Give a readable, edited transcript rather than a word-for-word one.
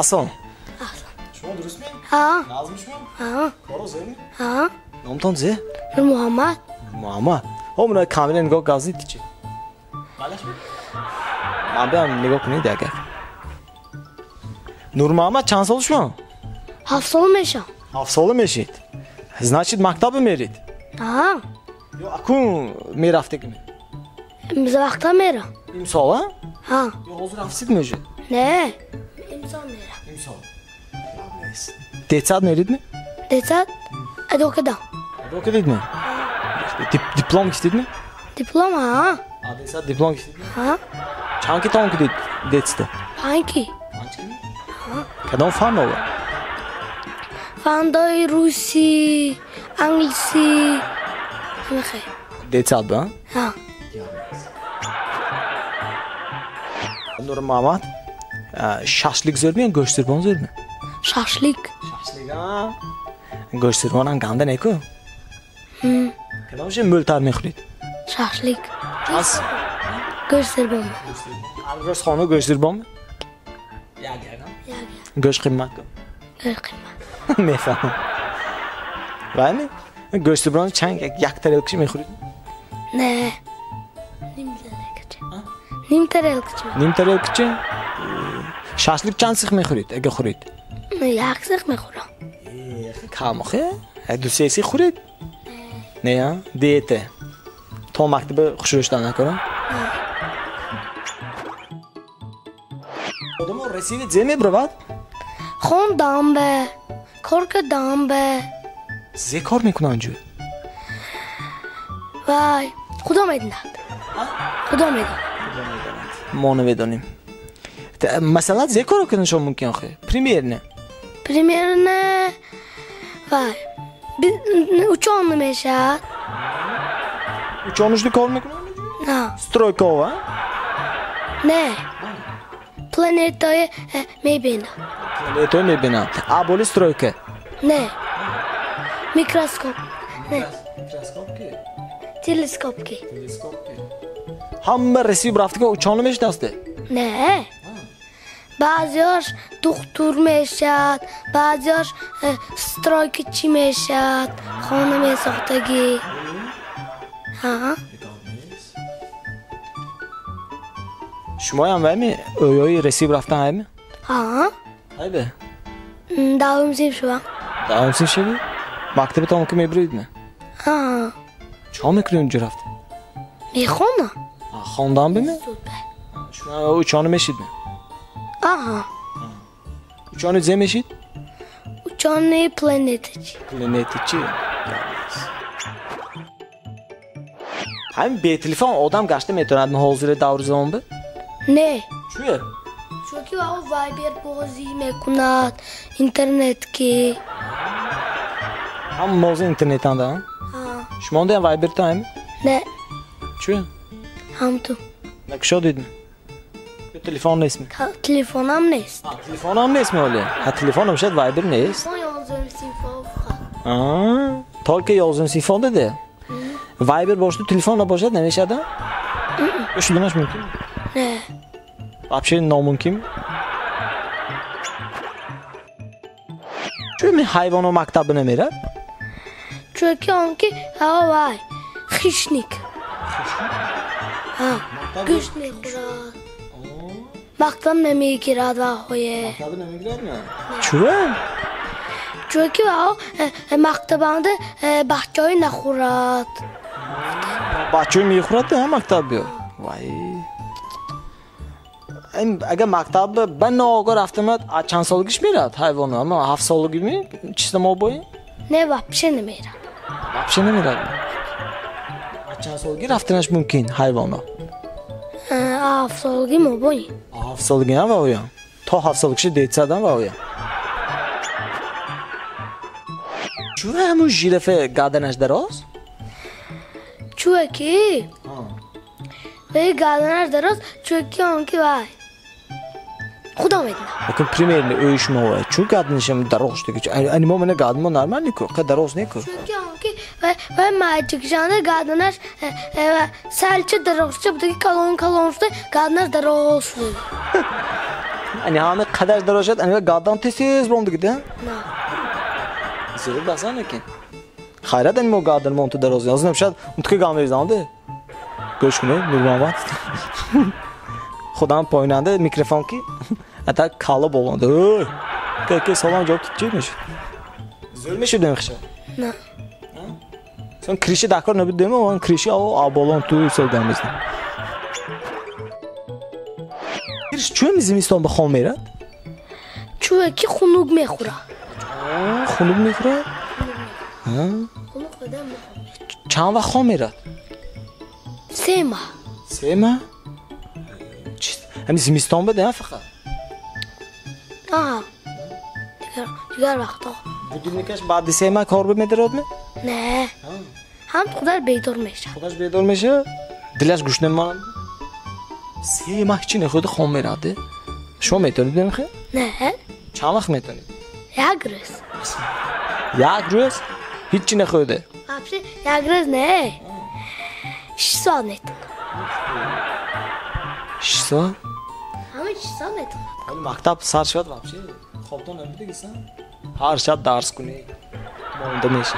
Ason. Ason. Şuma durust mu? Ha. Yazmış mı? Ha. Koroz mi? Ha. Nomton zi? Nur Muhammed. Muhammed. Homuna kamilen nigah gazdi tichi. Balash mi? Man biam nigah kunid agar. Nur Muhammed chand sol shuma? 7 سال میشم. 7 ساله میشید. Значит مکتب میرید. ها. یا اكون میرفته کنید. وقتا میرم. امسال ها؟ ها. یا حضور رفتید میشه. نه. امسال میرم. امسال. Detad میرید می؟ Detad ادو کدام. ادو کدید می؟ دیپلم کشید می؟ دیپلم ها. Detad دیپلم کشید می؟ ها. چند کتاب کدید دیتسته؟ 5 کی. کدام فن آور؟ فندای روسی، انگلیسی همه خیلی. Detad با؟ ها. Nur Muhammed şaşlık zor mu gösterban zor mu? شاشلیک. Şaşlık ha. Gösterban هم ganda ne ko? کدامش ملتر میخورید؟ شاشلیک. از گوشت بام. البرز خانه گوشت بام؟ گوشت قیمت کن. گوشت قیمت. میفهم. ولی گوشت بران چند یک تریلکشی میخورید؟ نه. نیم تریلکشی. نیم تریلکشی. نیم تریلکشی؟ شاشلیک چند سیخ میخورید اگه خورید؟ یک سیخ میخورم. کم خه؟ دو سه سیخ خورید؟ نه دیته. تا مکتب خوشش نکنم. خودمون رسید زمین برود؟ خون دامبه. کرک دامبه. زی کار میکنه آنجور؟ وای خدا میدند. خدا میدند. ما نمیدانیم. مثلا زی کار کنن شما ممکن آخه؟ پریمیر نه؟ پریمیر نه. وای. uçağın میشد. uçağınızda kar میکنه؟ نه. استرویکا ها؟ نه. پلانتای میبینم. پلانتای میبینم. ابولی استرویکا. نه. میکروسکوپ. نه. میکروسکوپ کی؟ تلسکوپ کی. تلسکوپ کی؟ همه رسیب رفته که uçağını میشناسته؟ نه. بعضیاش دکتر میشد، بعضیاش استرایکچی میشد، خانم ساختگی. ها. شما هم ولی اویای رسیب رفتن همی؟ ها. های به؟ داوم زیب شدم. داوم زیب شدی؟ مکتب تا که میبرید نه؟ ها. چه میکنی اونجا رفته؟ میخونم. خواندن بمی؟ شما uçağını میشید نه؟ آها. uçağını زی میشید؟ uçağın planeti. پلانتی چی؟ همین به تلفن آدم گشته میتوند حضور دور زمان به؟ نه. چیه؟ چونکه او وایبر بازی میکند، اینترنت کی. هم موضوع اینترنت هم دارن؟ ها. شما هم وایبر تا هم؟ نه. چیه؟ هم تو. نکشا دیدن؟ به تلفن نیست می؟ تلفنم نیست. تلفن هم نیست میاله. ها تلفن هم شاید وایبر نیست. تلفن 11 صفر. تا که 11 صفر داده. وایبر باشه تلفن نباشه نمیشه ده؟ شدنش ممکن؟ نه. вообще ناممکن؟ چون می حیوان و مکتب نمیره؟ چونکه آنکه وای خشنیک. ها. گوشت میخورد. مکتب نمیگیرد وقتی. مکتب نمیگیرد نه؟ چون؟ چونکه مکتبانده بچه‌ای نخورد. بچه‌ای میخورد نه مکتب بیا. وای. اگه مکتب به ناگاه رفته میاد چند سالگیش میرد حیوانه اما 7 سالگی می چیست ما باید؟ نه واپشه نمیرد. واپشه نمیرد. چند سالگی رفتنش ممکن حیوانه؟ 7 سالگی ما باید. 7 سالگی هم باید. تا 7 سالگیش دیت زدن باید. چون همون ژیرافه گردنش دراز؟ چون که به گردنش دراز چون که آنکه وای خدا میدونه. لیکن پریمیر اویش ما چون گردنش هم دراز دیگه انیما منه گردن ما نرمال نیکو که دراز نیکو. چون که آنکه وای ماجیک جانه گردنش سالچه دراز چه بودی کلون شده گردنش دراز شده. یعنی همه قدر دراز شد یعنی گادان تیز برام دیگه نه زیر بسان نکن خیرت این مو گادن مون تو درازی از نمیشد اون تو که گام میزنده گوش کنه نورمامات خودم پاییننده میکروفون کی حتی کالا بولنده که سلام جواب چی میشه زول میشه دمیخشه نه sen krişi dakar ne bildiğim ama krişi o abolon tu söylemizdi. Kriş çöğüm zimiston بخوام میرد؟ چوه که خنوگ میخوره خنوگ میخوره؟ خنوگ خودم چند وقت خوام میرد؟ 3 ماه 3 ماه؟ همین زمستان بده نه فقط؟ آه دیگر وقتا بودیم نکش بعد 3 ماه کار بمیدرد می؟ نه هم خودش بیدار میشه خودش بیدار میشه؟ دلش گوش نمیماند؟ 3 ماه چی نخوده خوام میرده؟ شما میتونید بمیخه؟ نه چند وقت میتونید؟ 1 روز 1 روز؟ هیچی نخوده؟ вообще 1 روز نه 6 ساعت میتونه 6 ساعت؟ همه 6 ساعت میتونه ولی مکتب سر شد вообще خوابتون نمیده گیسن هر شب درس کنی مونده میشه